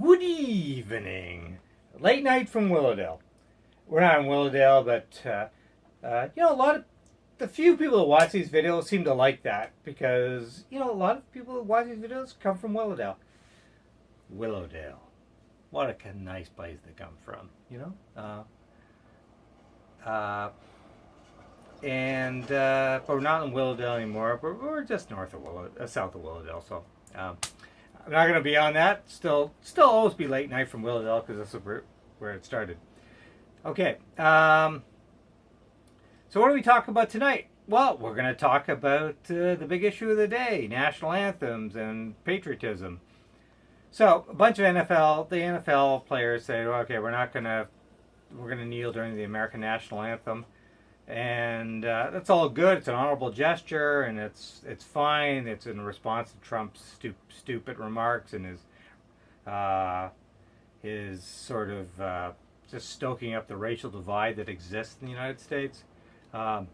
Good evening. Late night from Willowdale. We're not in Willowdale, but the few people who watch these videos seem to like that because a lot of people who watch these videos come from Willowdale. Willowdale, what a nice place to come from, but we're not in Willowdale anymore. We're just south of Willowdale, so. I'm not going to be on that. Still always be late night from Willowdale because that's where it started. Okay. So what are we talking about tonight? Well, we're going to talk about the big issue of the day, national anthems and patriotism. So a bunch of the NFL players say, okay, we're going to kneel during the American national anthem. And that's all good. It's an honorable gesture, and it's fine. It's in response to Trump's stupid remarks and his sort of just stoking up the racial divide that exists in the United States. But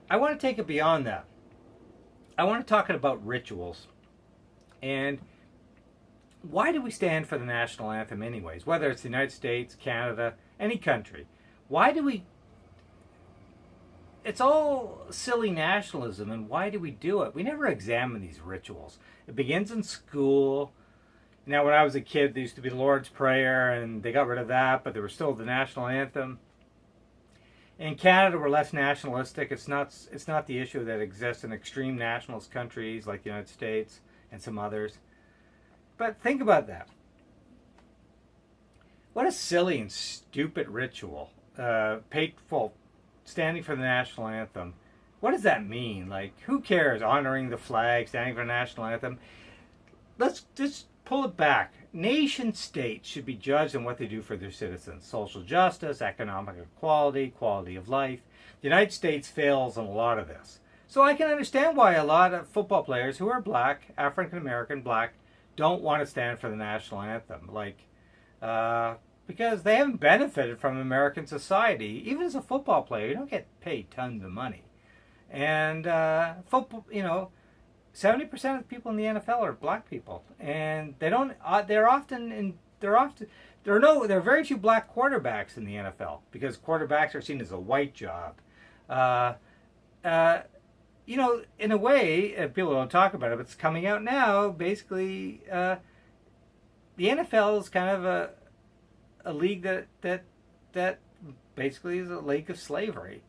I want to take it beyond that. I want to talk about rituals. And why do we stand for the national anthem anyways? Whether it's the United States, Canada, any country. Why do we... It's all silly nationalism, and why do we do it? We never examine these rituals. It begins in school. Now, when I was a kid, there used to be the Lord's Prayer, and they got rid of that, but there was still the national anthem. In Canada, we're less nationalistic. It's not the issue that exists in extreme nationalist countries like the United States and some others. But think about that. What a silly and stupid ritual. Standing for the national anthem. What does that mean? Like, who cares? Honoring the flag, standing for the national anthem. Let's just pull it back. Nation states should be judged on what they do for their citizens. Social justice, economic equality, quality of life. The United States fails on a lot of this. So I can understand why a lot of football players who are black, African American, black, don't want to stand for the national anthem, because they haven't benefited from American society. Even as a football player, you don't get paid tons of money, and football, 70% of the people in the NFL are black people, and they don't. There are very few black quarterbacks in the NFL because quarterbacks are seen as a white job. In a way, people don't talk about it, but it's coming out now. Basically, the NFL is kind of a league that basically is a league of slavery.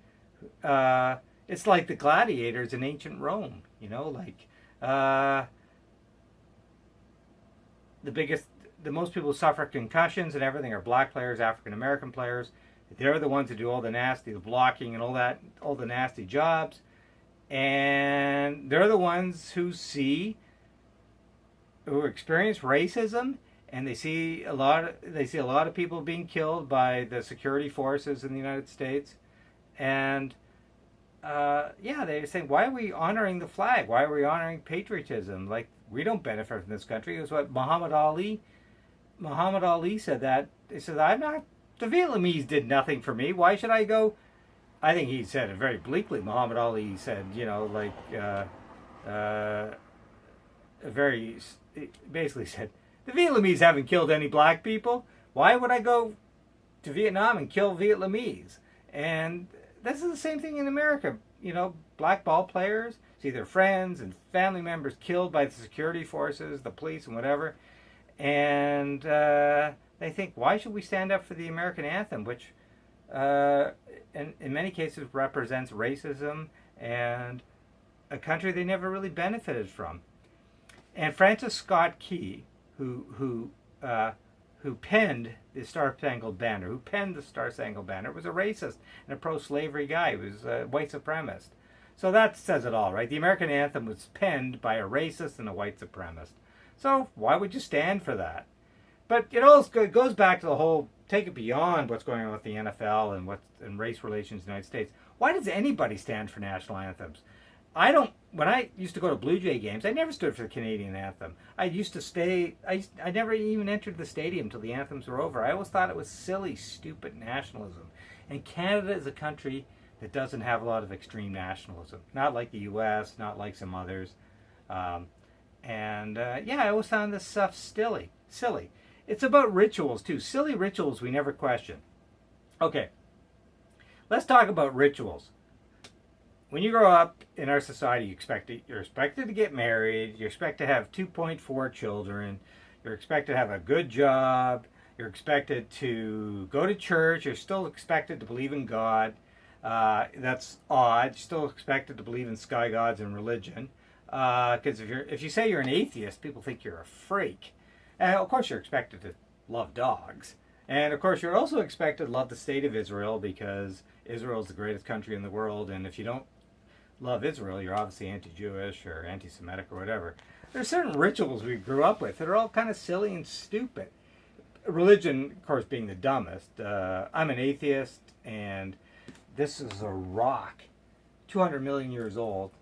It's like the gladiators in ancient Rome. The most people who suffer concussions and everything are black players, African American players. They're the ones who do all the blocking and all the nasty jobs. And they're the ones who experience racism, and they see a lot of people being killed by the security forces in the United States. And they're saying, why are we honoring the flag? Why are we honoring patriotism? Like, we don't benefit from this country. It was what Muhammad Ali said that. He said, the Vietnamese did nothing for me. Why should I go? I think he said it very bleakly. Muhammad Ali said, basically said, the Vietnamese haven't killed any black people. Why would I go to Vietnam and kill Vietnamese? And this is the same thing in America. Black ball players see their friends and family members killed by the security forces, the police, and whatever. And they think, why should we stand up for the American anthem, which in many cases represents racism and a country they never really benefited from. And Francis Scott Key, who penned the Star-Spangled Banner, was a racist and a pro-slavery guy. He was a white supremacist. So that says it all, right? The American anthem was penned by a racist and a white supremacist. So why would you stand for that? But it goes back to the whole, take it beyond what's going on with the NFL and race relations in the United States. Why does anybody stand for national anthems? When I used to go to Blue Jay games, I never stood for the Canadian anthem. I never even entered the stadium till the anthems were over. I always thought it was silly, stupid nationalism. And Canada is a country that doesn't have a lot of extreme nationalism. Not like the U.S., not like some others. And yeah, I always found this stuff silly. It's about rituals too. Silly rituals we never question. Okay, let's talk about rituals. When you grow up in our society, you're expected to get married. You're expected to have 2.4 children. You're expected to have a good job. You're expected to go to church. You're still expected to believe in God. That's odd. You're still expected to believe in sky gods and religion. Because if you say you're an atheist, people think you're a freak. And of course, you're expected to love dogs. And of course, you're also expected to love the state of Israel because Israel is the greatest country in the world. And if you don't love Israel, you're obviously anti-Jewish or anti-Semitic or whatever. There's certain rituals we grew up with that are all kind of silly and stupid. Religion, of course, being the dumbest. I'm an atheist, and this is a rock, 200 million years old,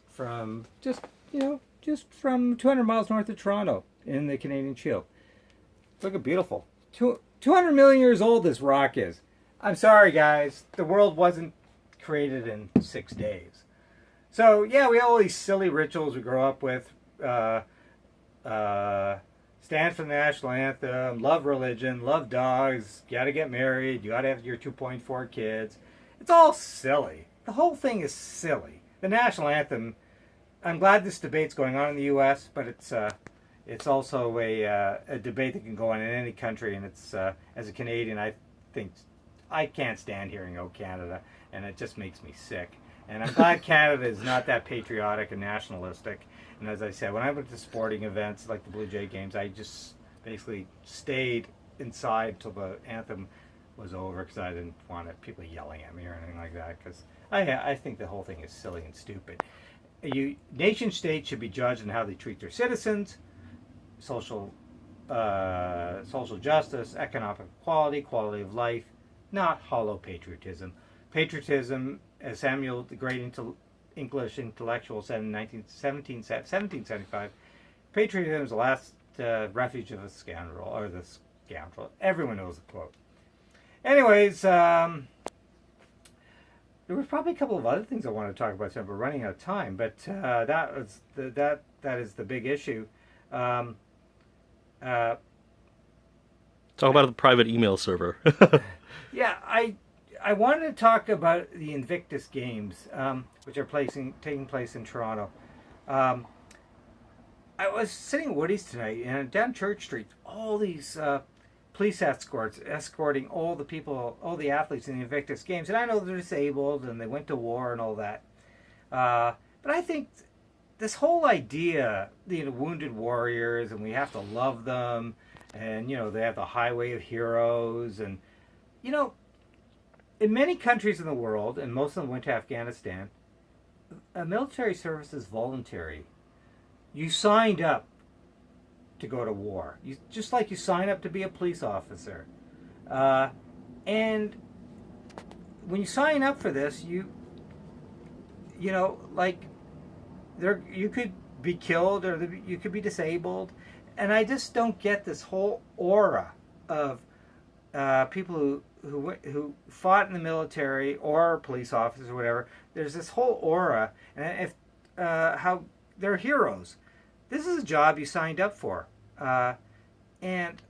from just from 200 miles north of Toronto in the Canadian Shield. Look at beautiful. 200 million years old this rock is. I'm sorry, guys. The world wasn't created in 6 days. So, yeah, we have all these silly rituals we grow up with. Stand for the national anthem, love religion, love dogs, you gotta get married, you gotta have your 2.4 kids. It's all silly. The whole thing is silly. The national anthem, I'm glad this debate's going on in the U.S., but it's also a debate that can go on in any country, and it's as a Canadian, I think I can't stand hearing "Oh Canada," and it just makes me sick. And I'm glad Canada is not that patriotic and nationalistic. And as I said, when I went to sporting events like the Blue Jay games, I just basically stayed inside till the anthem was over because I didn't want people yelling at me or anything like that. Because I think the whole thing is silly and stupid. Nation states should be judged on how they treat their citizens, social justice, economic equality, quality of life, not hollow patriotism. Patriotism, as Samuel, the great English intellectual, said in 1775, patriotism is the last refuge of a scoundrel, or the scoundrel. Everyone knows the quote. Anyways, there were probably a couple of other things I wanted to talk about, so we're running out of time. But that is the big issue. Talk about the private email server. Yeah, I wanted to talk about the Invictus Games, which are taking place in Toronto. I was sitting at Woody's tonight, and down Church Street, all these police escorts escorting all the athletes in the Invictus Games. And I know they're disabled, and they went to war and all that. But I think this whole idea, wounded warriors, and we have to love them, and, they have the highway of heroes, and, in many countries in the world, and most of them went to Afghanistan, military service is voluntary. You signed up to go to war, just like you sign up to be a police officer. And when you sign up for this, you could be killed or you could be disabled. And I just don't get this whole aura of people who fought in the military or police officers or whatever. There's this whole aura, and how they're heroes. This is a job you signed up for, and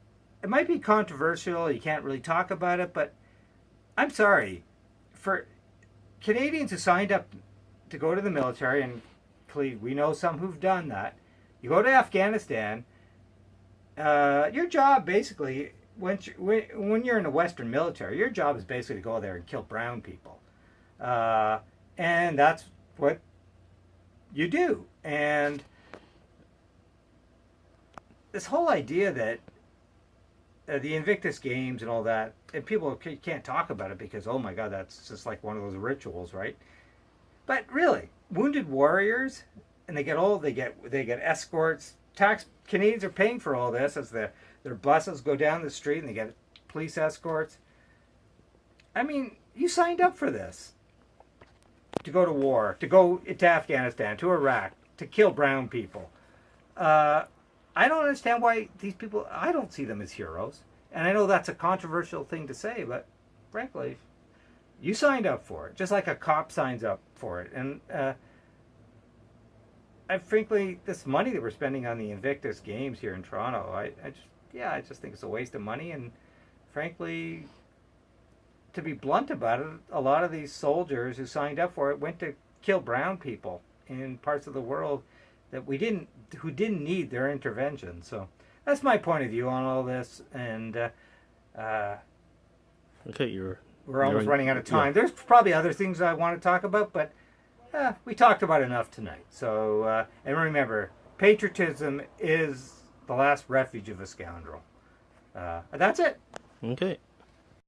it might be controversial. You can't really talk about it, but I'm sorry for Canadians who signed up to go to the military, and we know some who've done that. You go to Afghanistan. Your job basically, when you're in the Western military, your job is basically to go there and kill brown people. And that's what you do. And this whole idea that the Invictus Games and all that, and people can't talk about it because, oh my God, that's just like one of those rituals, right? But really, wounded warriors, and they get escorts. Canadians are paying for all this as their buses go down the street and they get police escorts. I mean, you signed up for this. To go to war, to go to Afghanistan, to Iraq, to kill brown people. I don't understand why these people, I don't see them as heroes. And I know that's a controversial thing to say, but frankly, you signed up for it, just like a cop signs up for it. And frankly, this money that we're spending on the Invictus Games here in Toronto, I just think it's a waste of money. And frankly, to be blunt about it, a lot of these soldiers who signed up for it went to kill brown people in parts of the world who didn't need their intervention. So that's my point of view on all this. And Okay, we're almost running out of time. Yeah. There's probably other things I want to talk about, but we talked about enough tonight. So, and remember, patriotism is the last refuge of a scoundrel. That's it. Okay.